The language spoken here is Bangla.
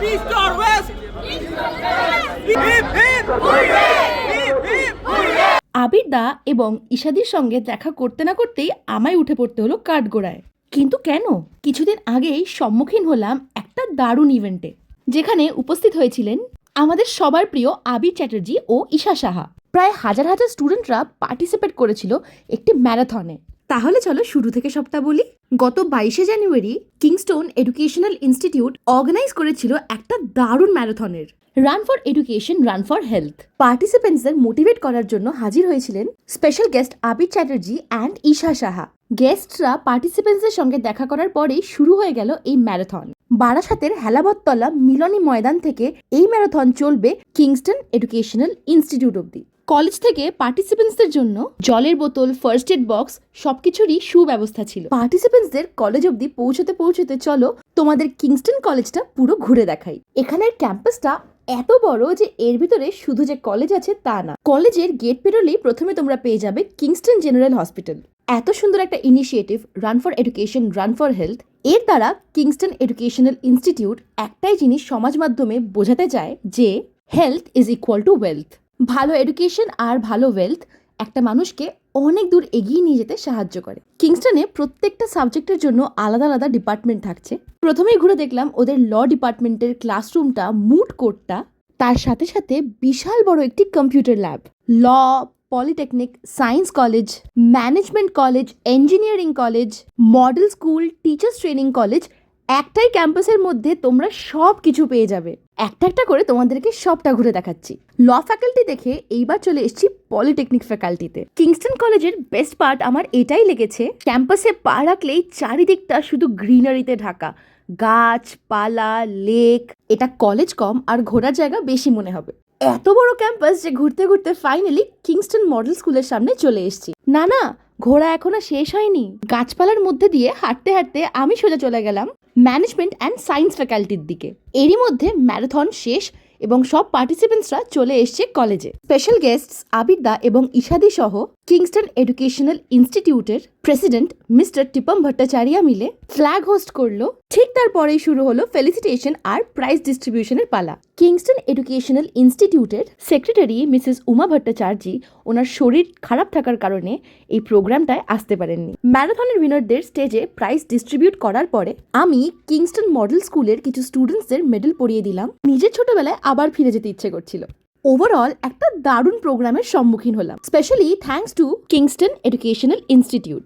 East or West? Hip hip hooray! Hip hip hooray! আবির দা এবং ঈশাদির সঙ্গে দেখা করতে না করতেই আমায় উঠে পড়তে হলো কাঠগোড়ায়। কিন্তু কেন? কিছুদিন আগেই সম্মুখীন হলাম একটা দারুণ ইভেন্টে, যেখানে উপস্থিত হয়েছিলেন আমাদের সবার প্রিয় আবির চ্যাটার্জি ও ঈশা সাহা। প্রায় হাজার হাজার স্টুডেন্টরা পার্টিসিপেট করেছিল একটি ম্যারাথনে। তাহলে চলো শুরু থেকে সবটা বলি। গত 22শে January Kingstone educational institute organise করেছিল একটা দারুণ ম্যারাথনের run for education, run for health. পার্টিসিপেন্টসদের মোটিভেট করার জন্য হাজির হয়েছিলেন special guest Abir Chatterjee and Isha Saha. গেস্টরা পার্টিসিপেন্টসদের সঙ্গে দেখা করার পরেই শুরু হয়ে গেল এই ম্যারাথন। বারাসাতের হেলাবততলা মিলনী ময়দান থেকে এই ম্যারাথন চলবে কিংস্টন এডুকেশনাল ইনস্টিটিউট অব্দি। কলেজ থেকে পার্টিসিপেন্টসদের জন্য জলের বোতল, ফার্স্ট এড বক্স সবকিছুরই সুব্যবস্থা ছিল। পার্টিসিপেন্টসদের কলেজ অব্দি পৌঁছতে পৌঁছতে চলো তোমাদের কিংস্টন কলেজটা পুরো ঘুরে দেখাই। এখানের ক্যাম্পাসটা এত বড় যে এর ভিতরে শুধু যে কলেজ আছে তা না, কলেজের গেট পেরোলেই প্রথমে তোমরা পেয়ে যাবে কিংস্টন জেনারেল হসপিটাল। এত সুন্দর একটা initiative run for education, run for health, এর দ্বারা কিংস্টন এডুকেশনাল ইনস্টিটিউট একটাই জিনিস সমাজ মাধ্যমে বোঝাতে চায় যে health is equal to wealth. ভালো এডুকেশন আর ভালো ওয়েলথ একটা মানুষকে অনেক দূর এগিয়ে নিয়ে যেতে সাহায্য করে। কিংস্টনে প্রত্যেকটা সাবজেক্টের জন্য আলাদা আলাদা ডিপার্টমেন্ট থাকছে। প্রথমেই ঘুরে দেখলাম ওদের ল ডিপার্টমেন্টের ক্লাসরুমটা, মুড কোর্টটা, তার সাথে সাথে বিশাল বড় একটি computer lab. Law, polytechnic, science college, management college, engineering college, model school, teachers training college, একটাই ক্যাম্পাসের মধ্যে তোমরা সব কিছু পেয়ে যাবে। একটা একটা করে তোমাদেরকে সবটা ঘুরে দেখাচ্ছি। ল ফ্যাকাল্টি দেখে এইবার চলে এসেছি পলিটেকনিক ফ্যাকাল্টিতে। কিংস্টন কলেজের বেস্ট পার্ট আমার এটাই লেগেছে, ক্যাম্পাসে পা রাখলেই চারিদিকটা শুধু গ্রিনারিতে ঢাকা, গাছপালা, লেক। এটা কলেজ কম আর ঘোরার জায়গা বেশি মনে হবে। এত বড় ক্যাম্পাস যে ঘুরতে ঘুরতে ফাইনালি কিংস্টন মডেল স্কুলের সামনে চলে এসেছি। না না, ঘোরা এখনো শেষ হয়নি। গাছপালার মধ্যে দিয়ে হাঁটতে হাঁটতে আমি সোজা চলে গেলাম ম্যানেজমেন্ট অ্যান্ড সায়েন্স ফ্যাকাল্টির দিকে। এরই মধ্যে ম্যারাথন শেষ এবং সব পার্টিসিপেন্টসরা চলে এসছে কলেজে। স্পেশাল গেস্টস আবির দা এবং ঈশাদি সহ কিংস্টন এডুকেশনাল ইনস্টিটিউটের প্রেসিডেন্ট মিস্টার টিপম ভট্টাচার্য মিলে ফ্ল্যাগ হোস্ট করলো। ঠিক তারপরেই শুরু হলো ফেলিসিটেশন আর প্রাইজ ডিস্ট্রিবিউশনের পালা। কিংস্টন এডুকেশনাল ইনস্টিটিউটের সেক্রেটারি মিসেস উমা ভট্টাচার্য ওনার শরীর খারাপ থাকার কারণে এই প্রোগ্রামটায় আসতে পারেননি। ম্যারাথনের উইনারদের স্টেজে প্রাইজ ডিস্ট্রিবিউট করার পরে আমি কিংস্টন মডেল স্কুলের কিছু স্টুডেন্টসদের মেডেল পরিয়ে দিলাম। নিজের ছোটবেলায় আবার ফিরে যেতে ইচ্ছে করছিল। ওভারঅল একটা দারুণ প্রোগ্রামের সম্মুখীন হলাম, specially thanks to Kingston educational institute.